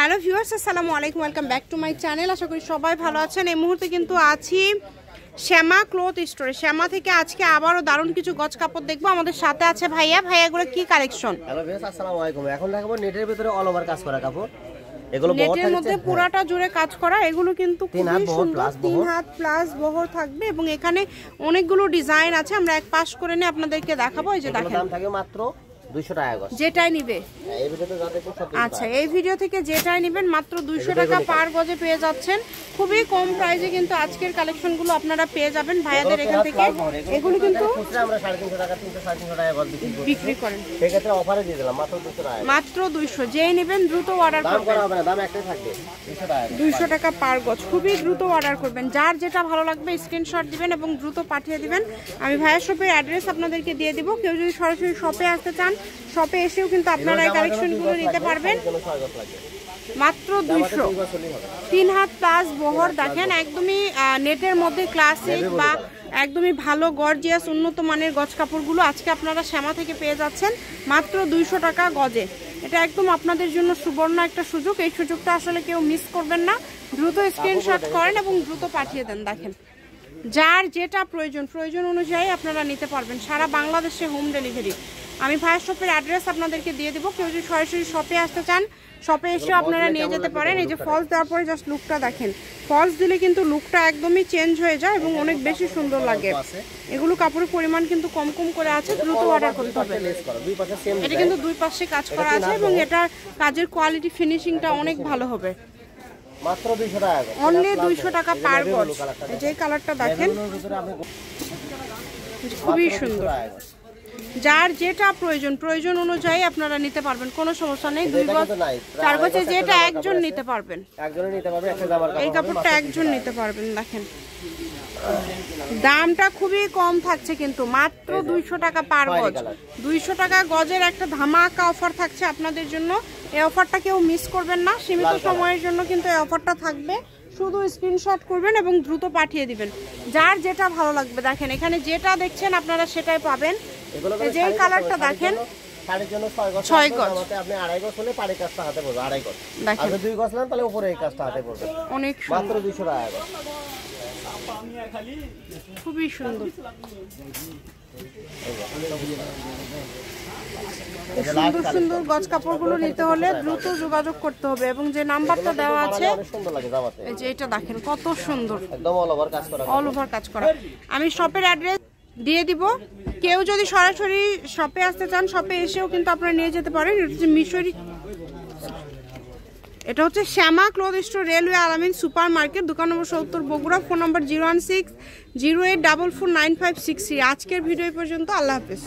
Hello viewers, আসসালামু আলাইকুম, welcome back to my channel. আশা করি সবাই ভালো আছেন। এই মুহূর্তে কিন্তু আছি শ্যামা ক্লথ স্টোরে। শ্যামা থেকে আজকে আবারও দারুণ কিছু গজ কাপড় দেখবো। আমাদের সাথে আছে ভাইয়া। ভাইয়াগুলো কি কালেকশন? হ্যালো ভিউয়ার্স, আসসালামু আলাইকুম। এখন দেখাবো নেটের ভিতরে অল ওভার কাজ করা কাপড়। এগুলো নেটের মধ্যে পুরাটা জুড়ে কাজ করা। এগুলো কিন্তু খুবই সুন্দর, 3 হাত প্লাস বহর থাকবে এবং এখানে অনেকগুলো ডিজাইন আছে। আমরা এক পাশ করে নিয়ে আপনাদেরকে দেখাবো। এই যে দেখেন, দাম থাকে মাত্র 200 টাকা গজ। যেটাই নিবে এই ভিডিওতে যা দেখো সব। আচ্ছা, এই ভিডিও থেকে যেটাই নেবেন মাত্র 200 টাকা পার গজে পেয়ে যাচ্ছেন। খুবই কম প্রাইসে কিন্তু আজকের কালেকশনগুলো আপনারা পেয়ে যাবেন ভাইয়াদের এখান থেকে। এগুলো কিন্তু আমরা 350 টাকা 300 টাকা গজ বিক্রি করেন। সেক্ষেত্রে অফারে দিয়ে দিলাম মাত্র 200 টাকা। মাত্র 200। যেই নেবেন দ্রুত অর্ডার করবেন। দাম করা হবে না, দাম একটাই থাকবে 200 টাকা। 200 টাকা পার গজ। খুবই দ্রুত অর্ডার করবেন। যার যেটা ভালো লাগবে স্ক্রিনশট দিবেন এবং দ্রুত পাঠিয়ে দিবেন। আমি ভাইয়া শপের অ্যাড্রেস আপনাদেরকে দিয়ে দিব। কেউ যদি সরাসরি শপে আসতে চান, শপে এসেও কিন্তু আপনারা এই কালেকশনগুলো নিতে পারবেন। মাত্র 200, 3 হাত প্লাস বহর। দেখেন একদমই নেটের মধ্যে ক্লাসিক বা একদমই ভালো গর্জিয়াস উন্নত মানের গজ কাপড়গুলো আজকে আপনারা শ্যামা থেকে পেয়ে যাচ্ছেন মাত্র 200 টাকা গজে। এটা একদম আপনাদের জন্য সুবর্ণ একটা সুযোগ। এই সুযোগটা আসলে কেউ মিস করবেন না। দ্রুত স্ক্রিনশট করেন এবং দ্রুত পাঠিয়ে দেন। দেখেন যার যেটা প্রয়োজন অনুযায়ী আপনারা নিতে পারবেন। সারা বাংলাদেশে হোম ডেলিভারি। আমি ভাইয়া শপের অ্যাড্রেস আপনাদেরকে দিয়ে দেবো। কেউ যদি সরাসরি শপে আসতে চান, শপে এসেও আপনারা নিয়ে যেতে পারেন। এই যে ফলস দেওয়ার পরে জাস্ট লুকটা দেখেন। ফলস দিলে কিন্তু লুকটা একদমই চেঞ্জ হয়ে যায় এবং অনেক বেশি সুন্দর লাগে। এগুলো কাপড়ের পরিমাণ কিন্তু কম কম করে আছে, দ্রুত অর্ডার করতে হবে। এটা কিন্তু দুই পাশে কাজ করা আছে এবং এটার কাজের কোয়ালিটি ফিনিশিংটা অনেক ভালো হবে। মাত্র 200 টাকা। অনলি 200 টাকা পার গজ। যে কালারটা দেখেন খুবই সুন্দর। যার যেটা প্রয়োজন অনুযায়ী আপনারা নিতে পারবেন, কোনো সমস্যা নেই। 2 গজ 4 গজে যেটা একজন নিতে পারবেন, একজনই নিতে পারবে। একটা জামার কাপড় এই কাপড়টা একজন নিতে পারবেন। দেখেন দামটা খুবই কম থাকছে কিন্তু মাত্র 200 টাকা পার গজ। 200 টাকা গজের একটা ধামাকা অফার থাকছে আপনাদের জন্য। এই অফারটা কেউ মিস করবেন না। সীমিত সময়ের জন্য কিন্তু এই অফারটা থাকবে। শুধু স্ক্রিনশট করবেন এবং দ্রুত পাঠিয়ে দিবেন। যার যেটা ভালো লাগবে। দেখেন এখানে যেটা দেখছেন আপনারা সেটাই পাবেন। এই যে কালারটা দেখেন, শাড়ির জন্য 6 গজ। আপনি 2.5 গজ হলে পাড়ি কাজটা হাতে পড়বে। 2.5 গজ। আর 2 গজ নেন তাহলে উপরে এই কাজটা হাতে পড়বে। অনেক মাত্র 200 টাকা। খুবই সুন্দর। সুন্দর সুন্দর গজ কাপড়গুলো নিতে হলে দ্রুত যোগাযোগ করতে হবে এবং যে নাম্বারটা দেওয়া আছে এই যে এটা দেখেন কত সুন্দর, একদম অল ওভার কাজ করা। অল ওভার কাজ করা। আমি শপের অ্যাড্রেস দিয়ে দিব। কেউ যদি সরাসরি শপে আসতে চান, শপে এসেও কিন্তু আপনারা নিয়ে যেতে পারেন। এটা হচ্ছে মিশরি, এটা হচ্ছে শ্যামা ক্লথ স্টোর, রেলওয়ে আলামিন সুপার মার্কেট, দোকান নম্বর 70, বগুড়া। ফোন নম্বর 01608449563। আজকের ভিডিও পর্যন্ত। আল্লাহ হাফেজ।